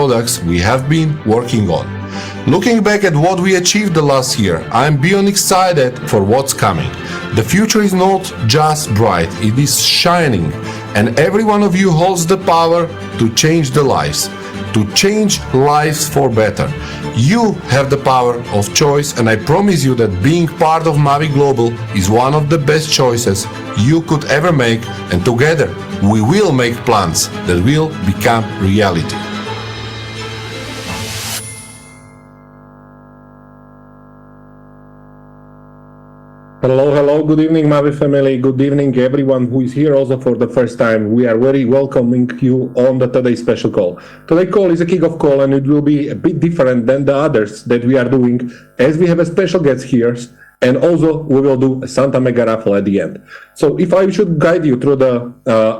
products we have been working on. Looking back at what we achieved the last year, I'm beyond excited for what's coming. The future is not just bright, it is shining, and every one of you holds the power to change the lives, to change lives for better. You have the power of choice, and I promise you that being part of Mavie Global is one of the best choices you could ever make, and together we will make plans that will become reality. Hello, good evening, Mavie family. Good evening, everyone who is here also for the first time. We are very welcoming you on the today's special call. Today's call is a kickoff call, and it will be a bit different than the others that we are doing, as we have a special guest here, and also we will do a Santa Mega raffle at the end. So if I should guide you through the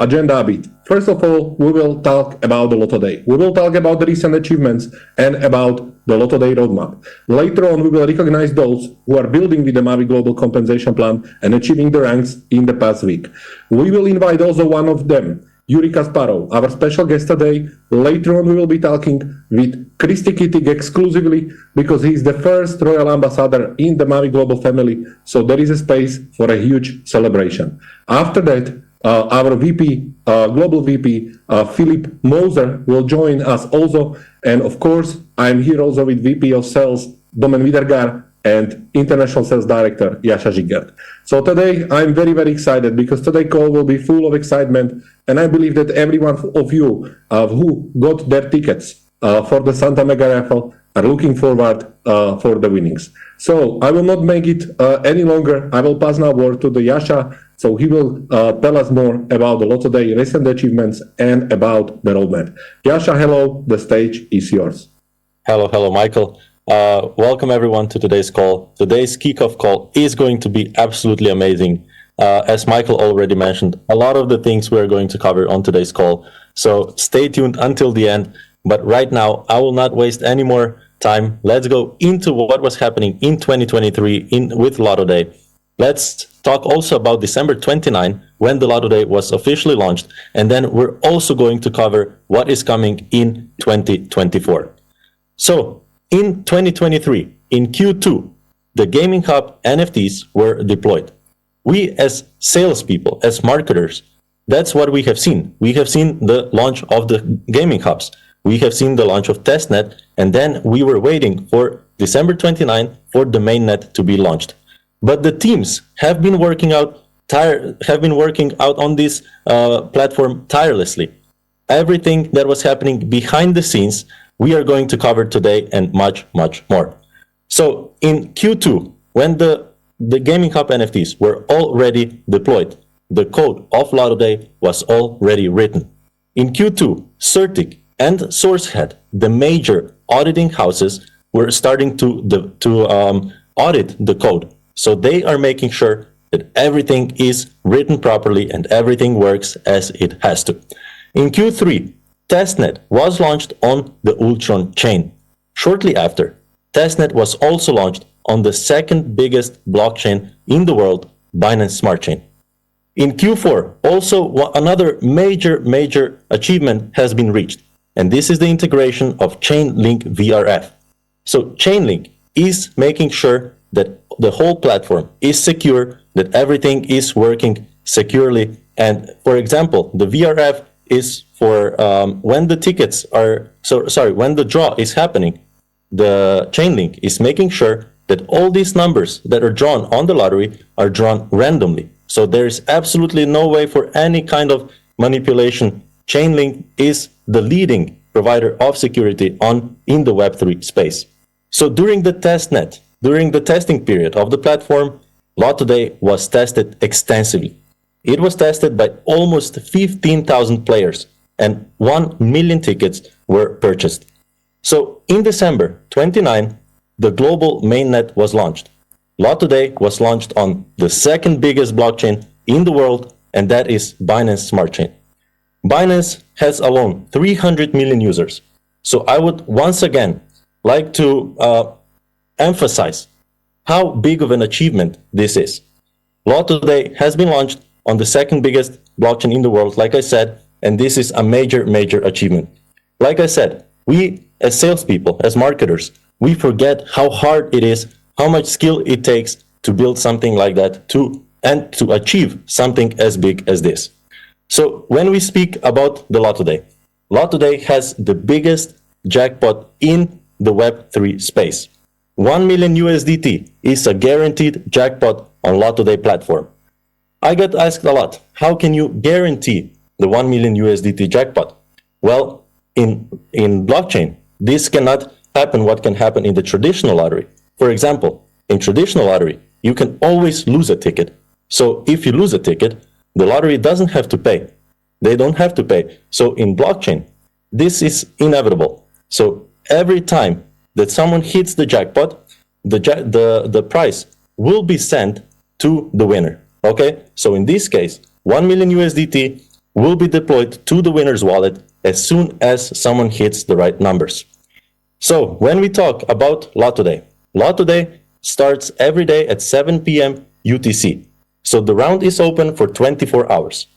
agenda a bit, first of all, we will talk about the Lotto Day. We will talk about the recent achievements and about the Lotto Day roadmap. Later on, we will recognize those who are building with the Mavie Global Compensation Plan and achieving the ranks in the past week. We will invite also one of them, Yuri Kasparov, our special guest today. Later on, we will be talking with Kristi Kittig exclusively because he is the first royal ambassador in the Mavie Global family, so there is a space for a huge celebration. After that, our Global VP, Philip Moser, will join us also. And of course, I'm here also with VP of Sales, Domen Vidergar, and International Sales Director, Jascha Zsigert. So today, I'm very, very excited because today's call will be full of excitement. And I believe that every one of you who got their tickets for the Santa Mega raffle are looking forward for the winnings. So I will not make it any longer. I will pass now word to the Jascha, so he will tell us more about the Lotto Day recent achievements and about the roadmap. Jascha, hello, the stage is yours. Hello, Michael. Welcome everyone to today's call. Today's kickoff call is going to be absolutely amazing. As Michael already mentioned, a lot of the things we're going to cover on today's call. So stay tuned until the end. But right now, I will not waste any more time. Let's go into what was happening in 2023 with Lotto Day. Let's talk also about December 29, when the Lotto Day was officially launched. And then we're also going to cover what is coming in 2024. So in 2023, in Q2, the Gaming Hub NFTs were deployed. We as salespeople, as marketers, that's what we have seen. We have seen the launch of the Gaming Hubs. We have seen the launch of testnet, and then we were waiting for December 29 for the mainnet to be launched. But the teams have been working out on this platform tirelessly. Everything that was happening behind the scenes, we are going to cover today and much, much more. So in Q2, when the Gaming Hub NFTs were already deployed, the code of Lotto Day was already written. In Q2, Certic and SourceHead, the major auditing houses, were starting to audit the code. So they are making sure that everything is written properly and everything works as it has to. In Q3, testnet was launched on the Ultron chain. Shortly after, testnet was also launched on the second biggest blockchain in the world, Binance Smart Chain. In Q4, also another major achievement has been reached, and this is the integration of Chainlink VRF. So Chainlink is making sure that the whole platform is secure, that everything is working securely. And for example, the VRF is for when the when the draw is happening, the Chainlink is making sure that all these numbers that are drawn on the lottery are drawn randomly. So there is absolutely no way for any kind of manipulation. Chainlink is the leading provider of security in the Web3 space. So during the testnet, during the testing period of the platform, Lotto Day was tested extensively. It was tested by almost 15,000 players and 1 million tickets were purchased. So in December 29, the global mainnet was launched. Lotto Day was launched on the second biggest blockchain in the world, and that is Binance Smart Chain. Binance has alone 300 million users. So I would once again like to emphasize how big of an achievement this is. Lotto Day has been launched on the second biggest blockchain in the world, like I said, and this is a major achievement. Like I said, We, as salespeople, as marketers, we forget how hard it is, how much skill it takes to build something like that, and to achieve something as big as this. So when we speak about the Lotto Day has the biggest jackpot in the Web3 space. 1 million USDT is a guaranteed jackpot on Lotto Day platform. I get asked a lot, how can you guarantee the 1 million USDT jackpot? Well, in blockchain, this cannot happen what can happen in the traditional lottery. For example, in traditional lottery, you can always lose a ticket. So if you lose a ticket, the lottery doesn't have to pay. They don't have to pay. So in blockchain, this is inevitable. So every time that someone hits the jackpot, the prize will be sent to the winner. Okay? So in this case, 1 million USDT will be deployed to the winner's wallet as soon as someone hits the right numbers. So when we talk about Lotto Day starts every day at 7 p.m. UTC. So the round is open for 24 hours.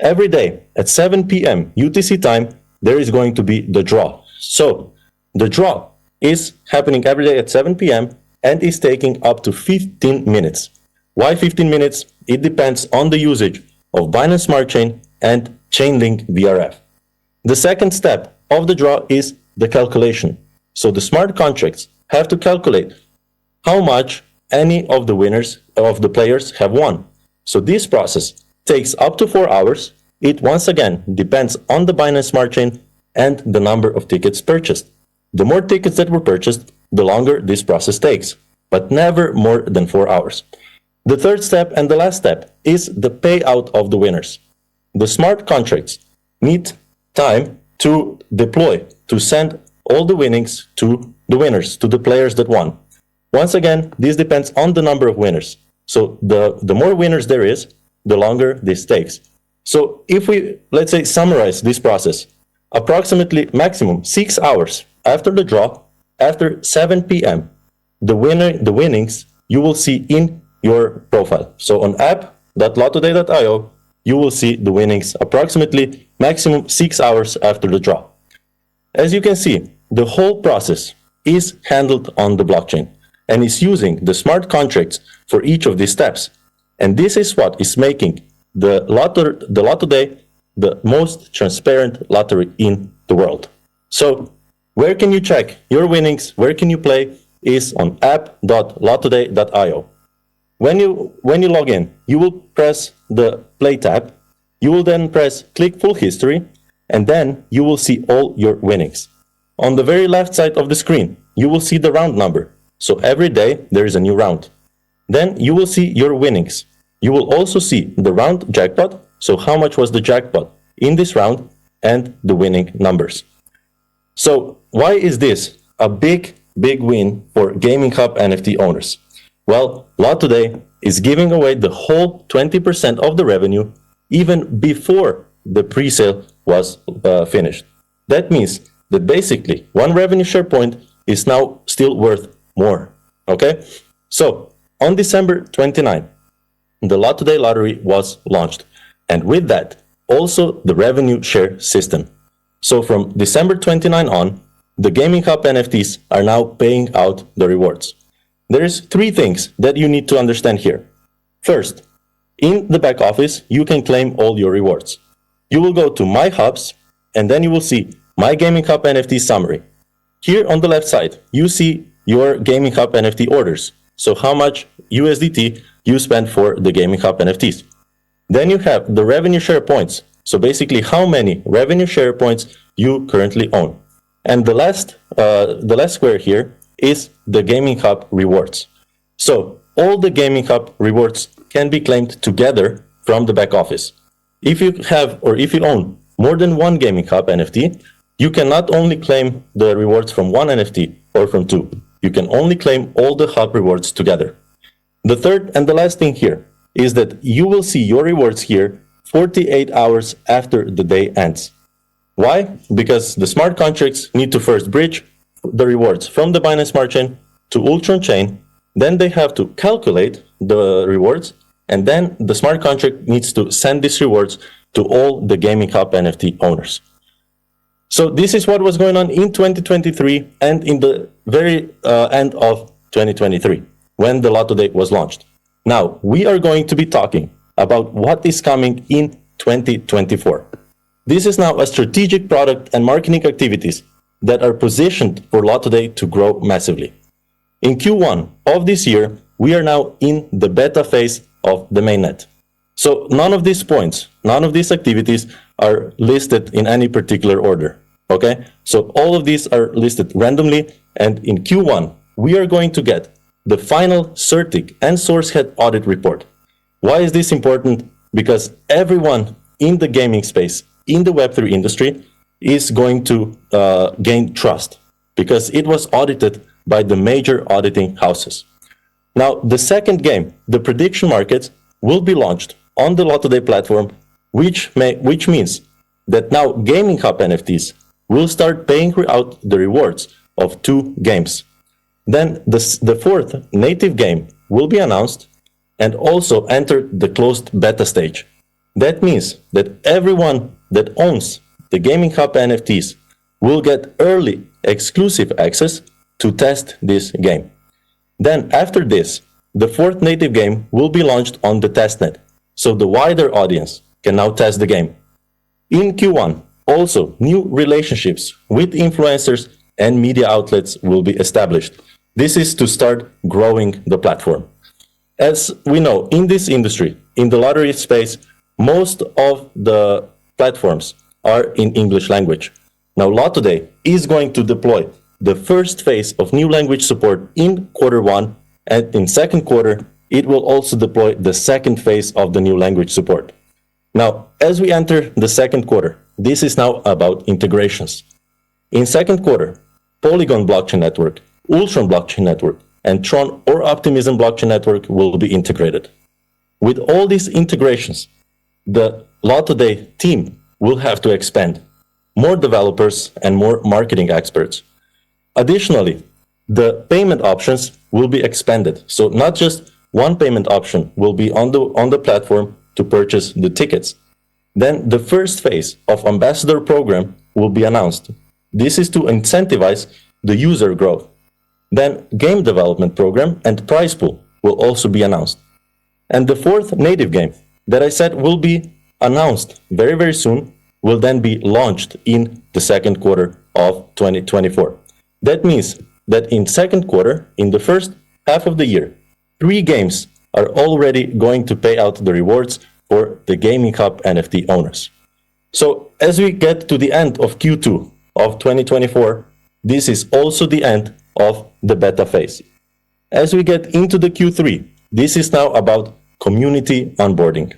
Every day at 7 p.m. UTC time, there is going to be the draw. So the draw is happening every day at 7 p.m. and is taking up to 15 minutes. Why 15 minutes? It depends on the usage of Binance Smart Chain and Chainlink VRF. The second step of the draw is the calculation. So the smart contracts have to calculate how much any of the winners of the players have won. So this process takes up to 4 hours. It once again depends on the Binance Smart Chain and the number of tickets purchased. The more tickets that were purchased, the longer this process takes, but never more than 4 hours. The third step and the last step is the payout of the winners. The smart contracts need time to deploy, to send all the winnings to the winners, to the players that won. Once again, this depends on the number of winners. So the more winners there is, the longer this takes. So if we, let's say, summarize this process, approximately maximum 6 hours after the draw, after 7 p.m., the winnings you will see in your profile. So on app.lottoday.io, you will see the winnings approximately maximum 6 hours after the draw. As you can see, the whole process is handled on the blockchain and is using the smart contracts for each of these steps. And this is what is making the Lotto Day the most transparent lottery in the world. So where can you check your winnings, where can you play, is on app.lottoday.io. When you log in, you will press the play tab. You will then press click full history, and then you will see all your winnings. On the very left side of the screen, you will see the round number. So every day there is a new round. Then you will see your winnings. You will also see the round jackpot, so how much was the jackpot in this round, and the winning numbers. So why is this a big win for Gaming Hub NFT owners? Well, Lotto Day is giving away the whole 20% of the revenue even before the pre-sale was finished. That means that basically one revenue share point is now still worth more. Okay? So on December 29, the Lotto Day lottery was launched. And with that, also the revenue share system. So from December 29 on, the Gaming Hub NFTs are now paying out the rewards. There is 3 things that you need to understand here. First, in the back office, you can claim all your rewards. You will go to My Hubs, and then you will see My Gaming Hub NFT Summary. Here on the left side, you see your Gaming Hub NFT orders. So how much USDT you spend for the Gaming Hub NFTs. Then you have the revenue share points. So basically how many revenue share points you currently own. And the last square here is the Gaming Hub rewards. So all the Gaming Hub rewards can be claimed together from the back office. If you have or if you own more than one Gaming Hub NFT, you can not only claim the rewards from one NFT or from 2. You can only claim all the Hub rewards together. The third and the last thing here is that you will see your rewards here 48 hours after the day ends. Why? Because the smart contracts need to first bridge the rewards from the Binance Smart Chain to Ultron Chain, then they have to calculate the rewards, and then the smart contract needs to send these rewards to all the Gaming Hub NFT owners. So this is what was going on in 2023 and in the very end of 2023 when the Lotto Day was launched. Now, we are going to be talking about what is coming in 2024. This is now a strategic product and marketing activities that are positioned for Lotto Day to grow massively. In Q1 of this year, we are now in the beta phase of the mainnet. So none of these points, none of these activities are listed in any particular order. Okay? So all of these are listed randomly, and in Q1, we are going to get the final CERTIC and SourceHead audit report. Why is this important? Because everyone in the gaming space, in the Web3 industry, is going to gain trust because it was audited by the major auditing houses. Now, the second game, the prediction markets, will be launched on the Lotto Day platform, which means that now Gaming Hub NFTs will start paying out the rewards of 2 games. Then the fourth native game will be announced and also enter the closed beta stage. That means that everyone that owns the Gaming Hub NFTs will get early exclusive access to test this game. Then after this, the fourth native game will be launched on the testnet, so the wider audience can now test the game. In Q1, also new relationships with influencers and media outlets will be established. This is to start growing the platform. As we know, in this industry, in the lottery space, most of the platforms are in English language. Now, Lotto Day is going to deploy the first phase of new language support in Q1, and in second quarter, it will also deploy the second phase of the new language support. Now, as we enter the second quarter, this is now about integrations. In second quarter, Polygon blockchain network, Ultron blockchain network, and Tron or Optimism blockchain network will be integrated. With all these integrations, the Lotto Day team will have to expand more developers and more marketing experts. Additionally, the payment options will be expanded. So not just one payment option will be on the platform to purchase the tickets. Then the first phase of ambassador program will be announced. This is to incentivize the user growth. Then game development program and prize pool will also be announced. And the fourth native game that I said will be announced very, very soon will then be launched in the second quarter of 2024. That means that in second quarter, in the first half of the year, 3 games are already going to pay out the rewards for the Gaming Hub NFT owners. So as we get to the end of Q2 of 2024, this is also the end of the beta phase. As we get into the Q3, this is now about community onboarding.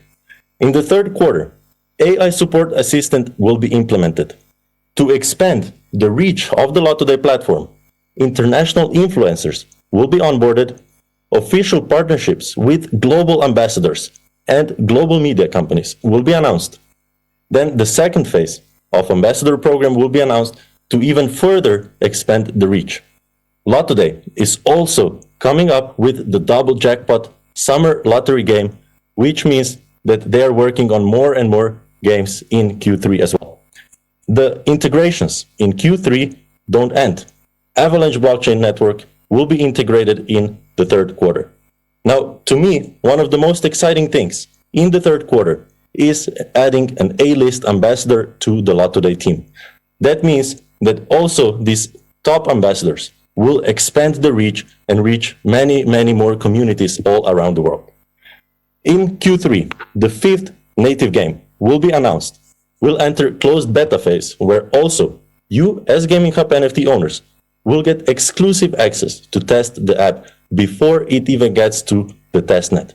In the third quarter, AI support assistant will be implemented. To expand the reach of the Lotto Day platform, international influencers will be onboarded, official partnerships with global ambassadors and global media companies will be announced. Then the second phase of ambassador program will be announced to even further expand the reach. Lotto Day is also coming up with the double jackpot summer lottery game, which means that they are working on more and more games in Q3 as well. The integrations in Q3 don't end. Avalanche blockchain network will be integrated in the third quarter. Now, to me, one of the most exciting things in the third quarter is adding an A-list ambassador to the Lotto Day team. That means that also these top ambassadors will expand the reach and reach many, many more communities all around the world. In Q3, the 5th native game will be announced. We'll enter closed beta phase where also you as Gaming Hub NFT owners will get exclusive access to test the app before it even gets to the testnet.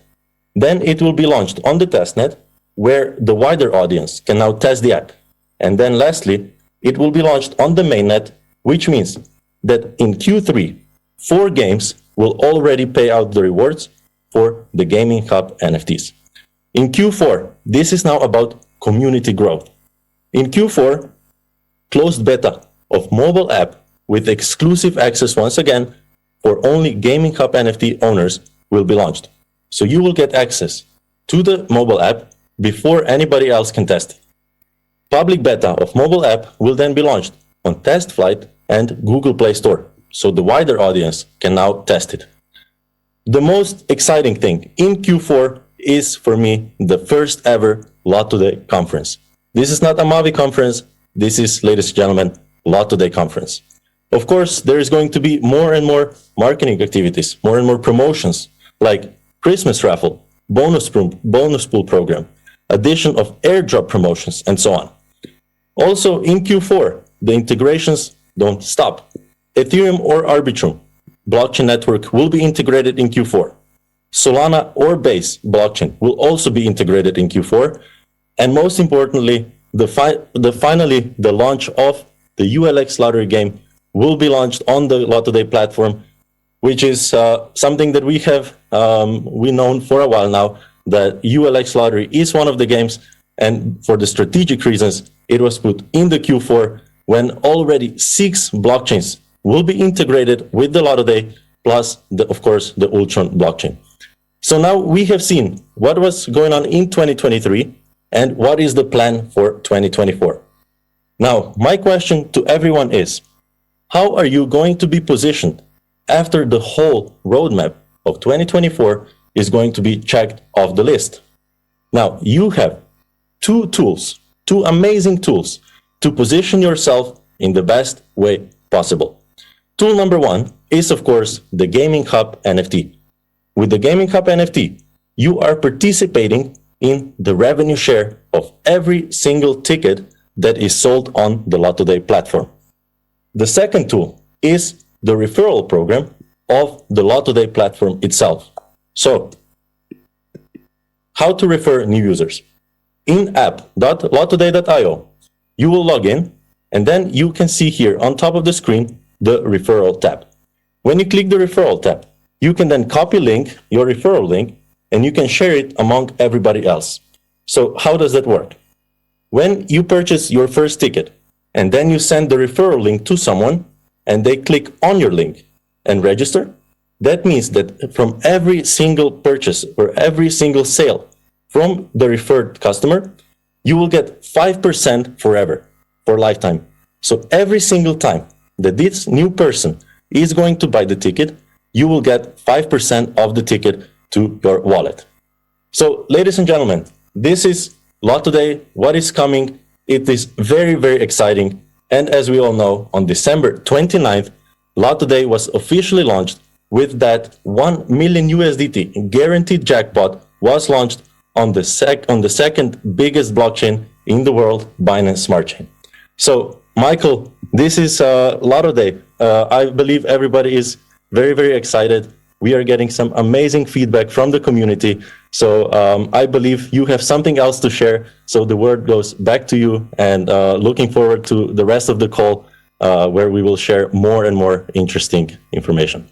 Then it will be launched on the testnet where the wider audience can now test the app. And then lastly, it will be launched on the mainnet, which means that in Q3, 4 games will already pay out the rewards for the Gaming Hub NFTs. In Q4, this is now about community growth. In Q4, closed beta of mobile app with exclusive access once again for only Gaming Hub NFT owners will be launched. So you will get access to the mobile app before anybody else can test it. public beta of mobile app will then be launched on Test Flight and Google Play Store, so the wider audience can now test it. The most exciting thing in Q4 is, for me, the first ever Lot Today conference. This is not a Mavie conference. This is, ladies and gentlemen, Lot Today conference. Of course, there is going to be more and more marketing activities, more and more promotions, like Christmas raffle, bonus pool program, addition of airdrop promotions, and so on. Also, in Q4, the integrations don't stop. Ethereum or Arbitrum blockchain network will be integrated in Q4. Solana or Base blockchain will also be integrated in Q4. And most importantly, finally, the launch of the ULX lottery game will be launched on the Lot Today platform, which is something that we known for a while now, that ULX lottery is one of the games, and for the strategic reasons, it was put in the Q4 when already 6 blockchains will be integrated with the Lot Today, plus, of course, the Ultron blockchain. So now we have seen what was going on in 2023 and what is the plan for 2024. Now, my question to everyone is, how are you going to be positioned after the whole roadmap of 2024 is going to be checked off the list? Now, you have 2 tools, 2 amazing tools to position yourself in the best way possible. Tool number 1 is, of course, the Gaming Hub NFT. With the Gaming Hub NFT, you are participating in the revenue share of every single ticket that is sold on the Lot Today platform. The second tool is the referral program of the Lot Today platform itself. So, how to refer new users? In app.lottoday.io, you will log in, and then you can see here on top of the screen the referral tab. When you click the referral tab, you can then copy your referral link, and you can share it among everybody else. So how does that work? When you purchase your first ticket, and then you send the referral link to someone, and they click on your link and register, that means that from every single purchase or every single sale from the referred customer, you will get 5% forever, for lifetime. So every single time that this new person is going to buy the ticket, you will get 5% of the ticket to your wallet. So, ladies and gentlemen, this is Lot Today, what is coming. It is very, very exciting. And as we all know, on December 29th, Lot Today was officially launched with that 1 million USDT guaranteed jackpot was launched on the second biggest blockchain in the world, Binance Smart Chain. So, Michael, this is Lot Today. I believe everybody is very, very excited. We are getting some amazing feedback from the community. So I believe you have something else to share. So the word goes back to you, and looking forward to the rest of the call where we will share more and more interesting information.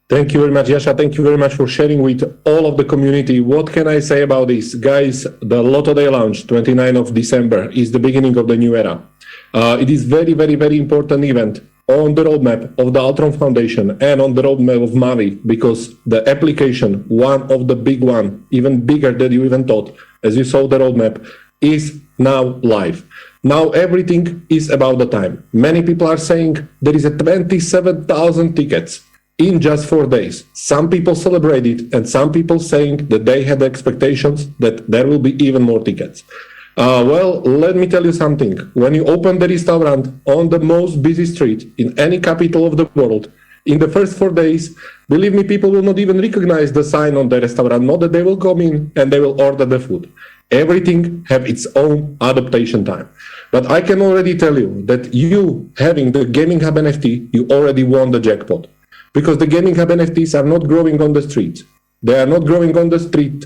Thank you very much, Yasha. Thank you very much for sharing with all of the community. What can I say about this? Guys, the Lot Today launch, 29th of December, is the beginning of the new era. It is very, very, very important event on the roadmap of the Ultron Foundation and on the roadmap of Mavie, because the application, one of the big one, even bigger than you even thought, as you saw the roadmap, is now live. Now everything is about the time. Many people are saying there is a 27,000 tickets in just 4 days. Some people celebrate it, and some people saying that they had expectations that there will be even more tickets. Well, let me tell you something. When you open the restaurant on the most busy street in any capital of the world, in the first 4 days, believe me, people will not even recognize the sign on the restaurant, not that they will come in and they will order the food. Everything have its own adaptation time. But I can already tell you that you having the Gaming Hub NFT, you already won the jackpot. Because the Gaming Hub NFTs are not growing on the street. They are not growing on the street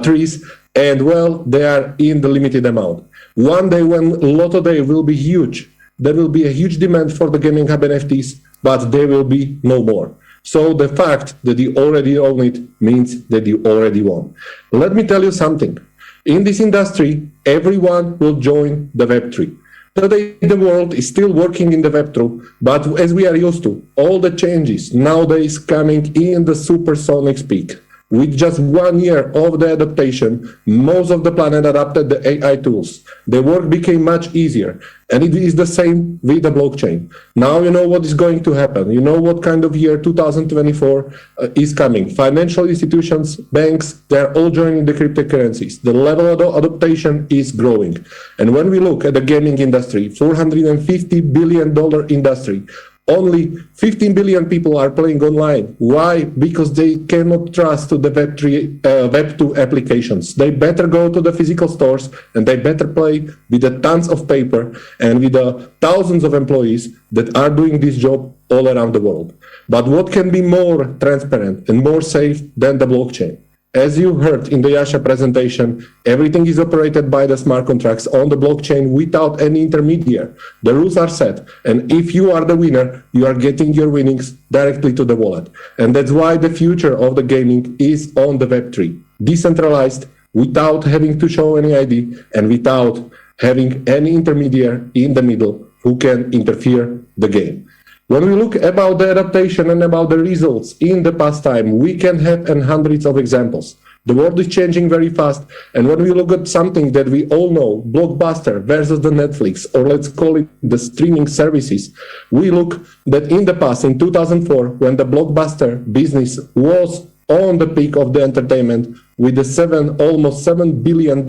trees, and well, they are in the limited amount. One day when Lot Today will be huge, there will be a huge demand for the Gaming Hub NFTs, but there will be no more. So the fact that you already own it means that you already won. Let me tell you something. In this industry, everyone will join the Web3. Today, the world is still working in the Web2, but as we are used to, all the changes nowadays coming in the supersonic speed. With just 1 year of the adaptation, most of the planet adapted the AI tools. The work became much easier. And it is the same with the blockchain. Now you know what is going to happen. You know what kind of year 2024 is coming. Financial institutions, banks, they're all joining the cryptocurrencies. The level of adaptation is growing. And when we look at the gaming industry, $450 billion industry, only 15 billion people are playing online. Why? Because they cannot trust to the Web2 applications. They better go to the physical stores and they better play with the tons of paper and with the thousands of employees that are doing this job all around the world. But what can be more transparent and more safe than the blockchain? As you heard in the Yasha presentation, everything is operated by the smart contracts on the blockchain without any intermediary. The rules are set, and if you are the winner, you are getting your winnings directly to the wallet. And that's why the future of the gaming is on the Web3, decentralized, without having to show any ID and without having any intermediary in the middle who can interfere the game. When we look about the adaptation and about the results in the past time, we can have hundreds of examples. The world is changing very fast, and when we look at something that we all know, Blockbuster versus the Netflix, or let's call it the streaming services, we look that in the past, in 2004, when the Blockbuster business was on the peak of the entertainment, with the almost $7 billion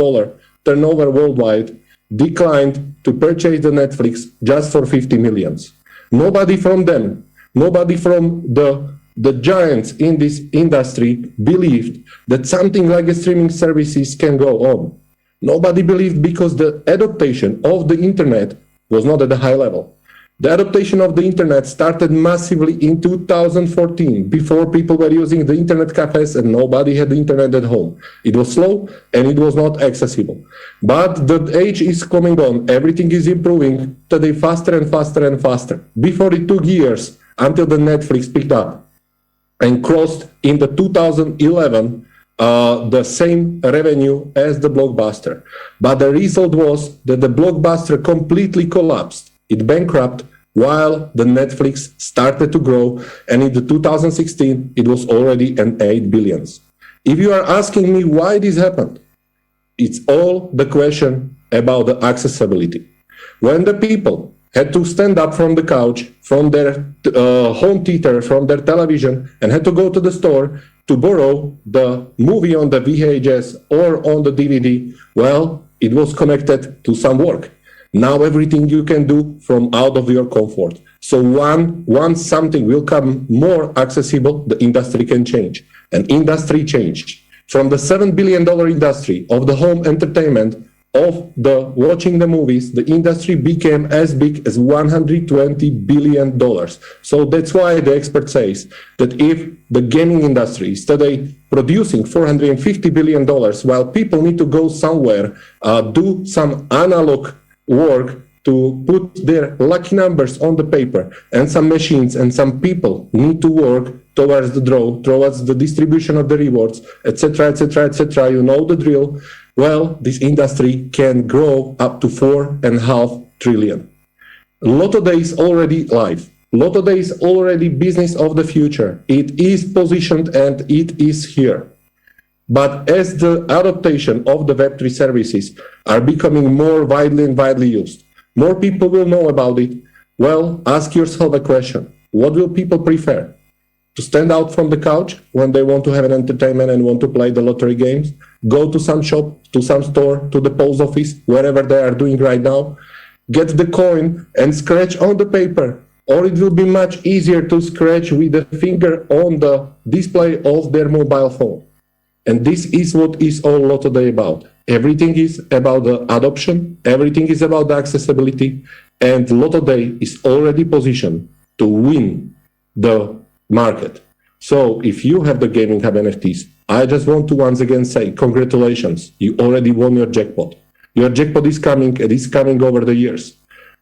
turnover worldwide, declined to purchase the Netflix just for 50 millions. Nobody from them, nobody from the giants in this industry believed that something like a streaming services can go on. Nobody believed because the adaptation of the internet was not at a high level. The adaptation of the internet started massively in 2014, before people were using the internet cafes and nobody had the internet at home. It was slow and it was not accessible. But the age is coming on, everything is improving today faster and faster and faster. Before it took years until the Netflix picked up and crossed in the 2011 the same revenue as the Blockbuster. But the result was that the Blockbuster completely collapsed. It bankrupted while the Netflix started to grow, and in the 2016 it was already an 8 billions. If you are asking me why this happened, it's all the question about the accessibility. When the people had to stand up from the couch, from their home theater, from their television, and had to go to the store to borrow the movie on the VHS or on the DVD, well, it was connected to some work. Now everything you can do from out of your comfort. So once something will come more accessible, the industry can change. And industry changed. From the $7 billion industry of the home entertainment, of the watching the movies, the industry became as big as $120 billion. So that's why the expert says that if the gaming industry is today producing $450 billion, while people need to go somewhere, do some analog work to put their lucky numbers on the paper, and some machines and some people need to work towards the draw, towards the distribution of the rewards, etc., etc., etc. You know the drill. Well, this industry can grow up to 4.5 trillion. Lotto Day is already live. Lotto Day is already business of the future. It is positioned and it is here. But as the adaptation of the Web3 services are becoming more widely used, more people will know about it. Well, ask yourself a question. What will people prefer? To stand out from the couch when they want to have an entertainment and want to play the lottery games? Go to some shop, to some store, to the post office, wherever they are doing right now, get the coin and scratch on the paper. Or it will be much easier to scratch with the finger on the display of their mobile phone. And this is what is all Lotto Day about. Everything is about the adoption, everything is about the accessibility, and Lotto Day is already positioned to win the market. So if you have the Gaming Hub NFTs, I just want to once again say congratulations, you already won your jackpot. Your jackpot is coming, it is coming over the years.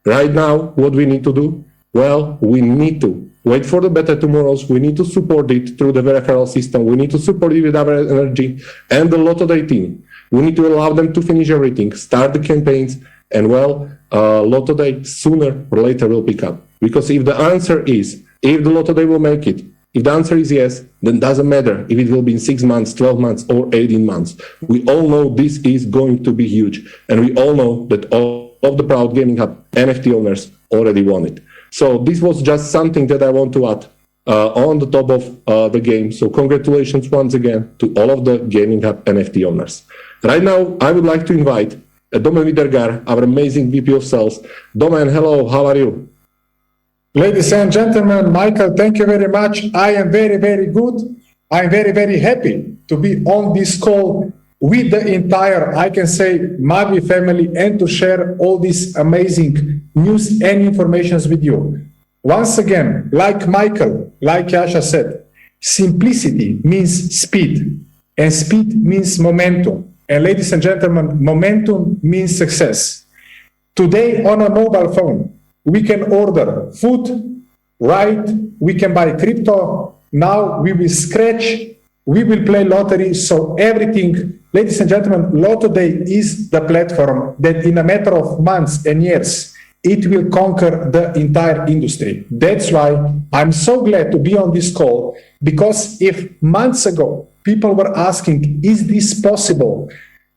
Right now, what we need to do? Well, we need to wait for the better tomorrows. We need to support it through the referral system. We need to support it with our energy and the Lotto Day team. We need to allow them to finish everything, start the campaigns, and well, Lotto Day sooner or later will pick up. Because if the answer is, if the Lotto Day will make it, If the answer is yes, then it doesn't matter if it will be in 6 months, 12 months, or 18 months. We all know this is going to be huge. And we all know that all of the Proud Gaming Hub NFT owners already won it. So this was just something that I want to add on the top of the game. So congratulations once again to all of the Gaming Hub NFT owners. Right now, I would like to invite Domen Vidergar, our amazing VP of Sales. Domen, hello, how are you? Ladies and gentlemen, Michael, thank you very much. I am very, very good. I'm very, very happy to be on this call with the entire, I can say, Mavie family and to share all these amazing news and informations with you. Once again, like Michael, like Yasha said, simplicity means speed, and speed means momentum. And ladies and gentlemen, momentum means success. Today on a mobile phone, we can order food, right? We can buy crypto. Now we will scratch, we will play lottery. So everything, ladies and gentlemen, Lotto Day is the platform that in a matter of months and years, it will conquer the entire industry. That's why I'm so glad to be on this call, because if months ago people were asking, is this possible?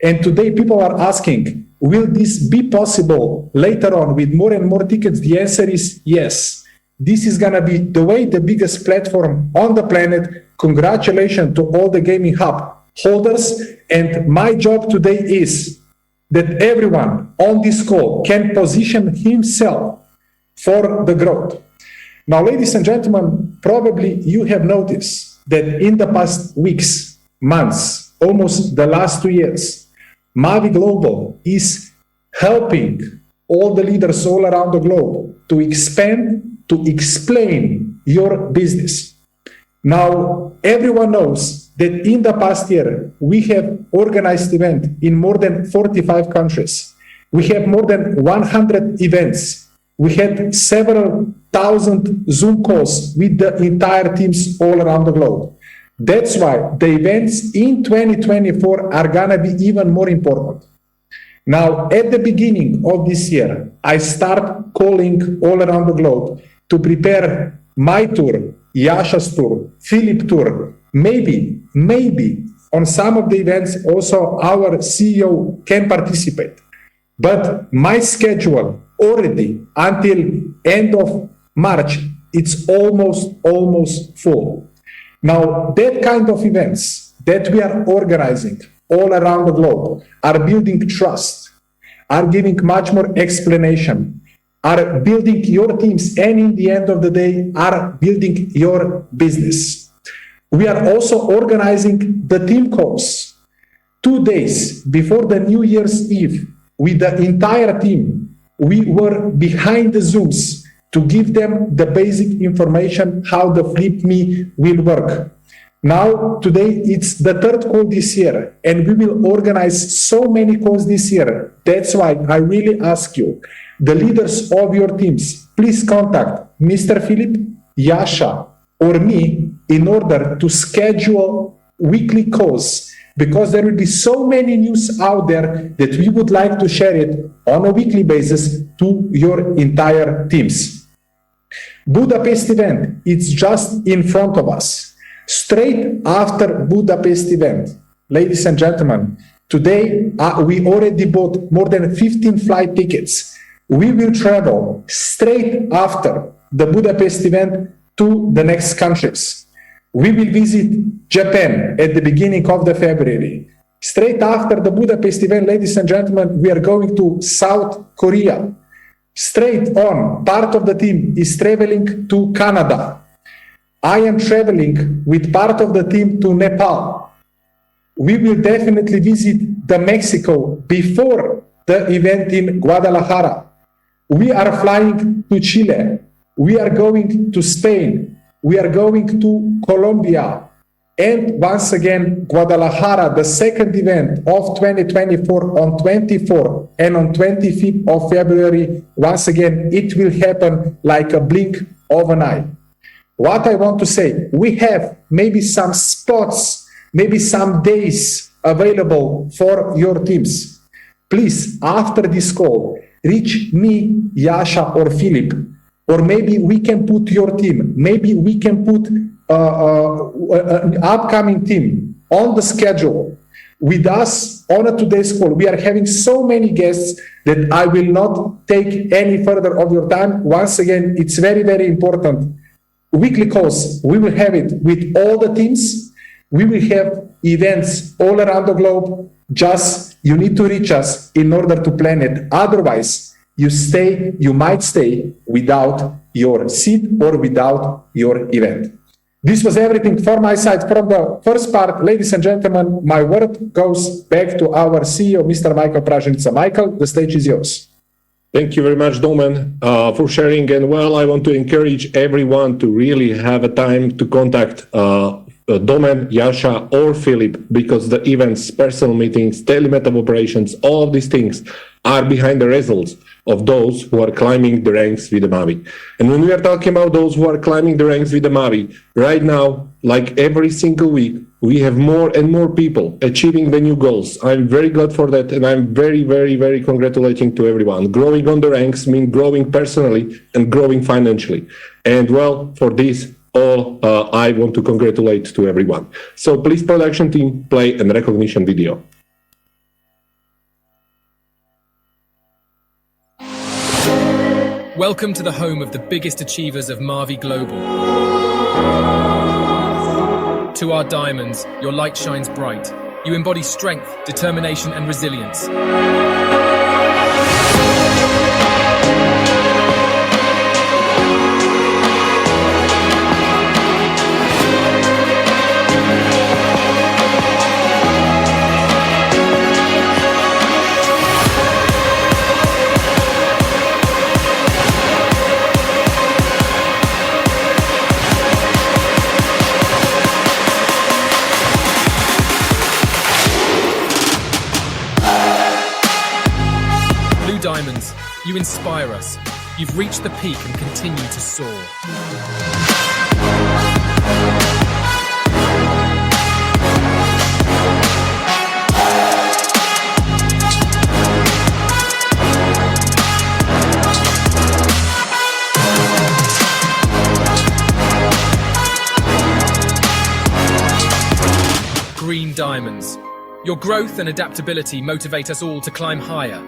And today people are asking, will this be possible later on with more and more tickets? The answer is yes. This is going to be the biggest platform on the planet. Congratulations to all the Gaming Hub holders. And my job today is that everyone on this call can position himself for the growth. Now, ladies and gentlemen, probably you have noticed that in the past weeks, months, almost the last 2 years, Mavie Global is helping all the leaders all around the globe to expand, to explain your business. Now, everyone knows that in the past year, we have organized events in more than 45 countries. We have more than 100 events. We had several thousand Zoom calls with the entire teams all around the globe. That's why the events in 2024 are gonna be even more important. Now, at the beginning of this year, I start calling all around the globe to prepare my tour, Yasha's tour, Philip tour. Maybe on some of the events also our CEO can participate. But my schedule already until end of March, it's almost full. Now, that kind of events that we are organizing all around the globe are building trust, are giving much more explanation, are building your teams, and in the end of the day, are building your business. We are also organizing the team calls 2 days before the New Year's Eve with the entire team. We were behind the Zooms to give them the basic information how the Flip Me will work. Now, today, it's the 3rd call this year, and we will organize so many calls this year. That's why I really ask you, the leaders of your teams, please contact Mr. Philip, Yasha, or me in order to schedule weekly calls, because there will be so many news out there that we would like to share it on a weekly basis to your entire teams. Budapest event, it's just in front of us. Straight after Budapest event, ladies and gentlemen, today we already bought more than 15 flight tickets. We will travel straight after the Budapest event to the next countries. We will visit Japan at the beginning of the February. Straight after the Budapest event, ladies and gentlemen, we are going to South Korea. Straight on, part of the team is traveling to Canada. I am traveling with part of the team to Nepal. We will definitely visit the Mexico before the event in Guadalajara. We are flying to Chile. We are going to Spain. We are going to Colombia. And once again, Guadalajara, the second event of 2024 on 24th and on 25th of February. Once again, it will happen like a blink of an eye. What I want to say, we have maybe some spots, maybe some days available for your teams. Please, after this call, reach me, Yasha, or Philip, or maybe we can put your team, maybe we can put an upcoming team on the schedule with us on today's call. We are having so many guests that I will not take any further of your time. Once again, it's very, very important. Weekly calls, we will have it with all the teams. We will have events all around the globe. Just you need to reach us in order to plan it. Otherwise, you might stay without your seat or without your event. This was everything from my side from the first part. Ladies and gentlemen, my word goes back to our CEO, Mr. Michael Pražnica. Michael, the stage is yours. Thank you very much, Domen, for sharing. And well, I want to encourage everyone to really have a time to contact Domen, Yasha, or Philip, because the events, personal meetings, telemetab operations, all of these things are behind the results of those who are climbing the ranks with the Mavie. And when we are talking about those who are climbing the ranks with the Mavie, right now, like every single week, we have more and more people achieving the new goals. I'm very glad for that, and I'm very, very, very congratulating to everyone. Growing on the ranks means growing personally and growing financially. And well, for this, I want to congratulate to everyone. So please, production team, play a recognition video. Welcome to the home of the biggest achievers of Mavie Global. To our diamonds, your light shines bright. You embody strength, determination, and resilience. Diamonds, you inspire us. You've reached the peak and continue to soar. Green diamonds. Your growth and adaptability motivate us all to climb higher.